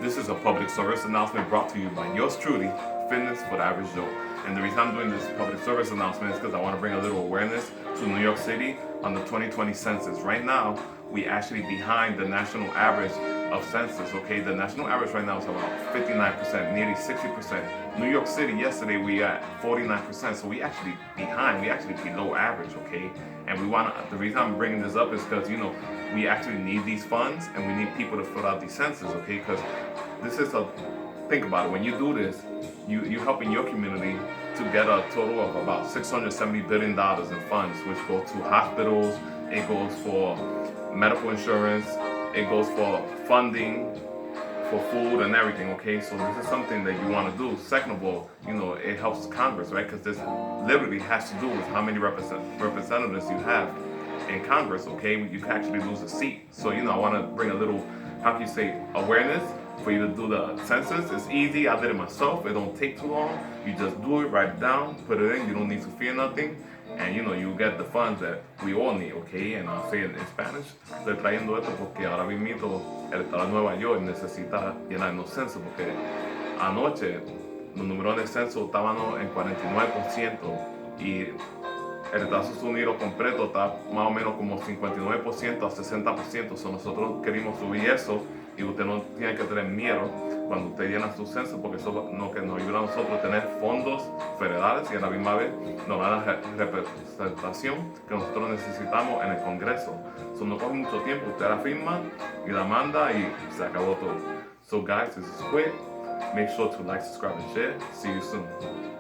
This is a public service announcement brought to you by yours truly, Fitness for the Average Joe. And the reason I'm doing this public service announcement is because I want to bring a little awareness to New York City on the 2020 census. Right now, we actually behind the national average of census, okay? The national average right now is about 59%, nearly 60%. New York City, yesterday, we at 49%, so we actually behind, we actually below average, okay? And we want to, the reason I'm bringing this up is because, you know, we actually need these funds and we need people to fill out these census, okay? Because this is a, think about it, when you do this, you helping your community to get a total of about $670 billion in funds, which go to hospitals, it goes for medical insurance, it goes for funding, for food and everything, okay? So this is something that you want to do. Second of all, you know, it helps Congress, right? Because this literally has to do with how many representatives you have in Congress, okay? You can actually lose a seat. So, you know, I want to bring a little, how can you say, awareness for you to do the census. It's easy. I did it myself. It don't take too long. You just do it, write it down, put it in. You don't need to fear nothing. And, you know, you get the funds that we all need, okay? And I'll say it in Spanish. Estoy trayendo esto porque ahora mismo el estado de Nueva York necesita llenar los censos porque anoche los números de censo estaban en 49% y el Estados Unidos completo está más o menos como 59% a 60%. So nosotros queremos subir eso y usted no tiene que tener miedo cuando usted llena su censo porque eso es lo que nos ayuda a nosotros a tener fondos federales y a la misma vez nos da la representación que nosotros necesitamos en el Congreso. So no coge mucho tiempo, usted la firma y la manda y se acabó todo. So guys, this is quick. Make sure to like, subscribe, and share. See you soon.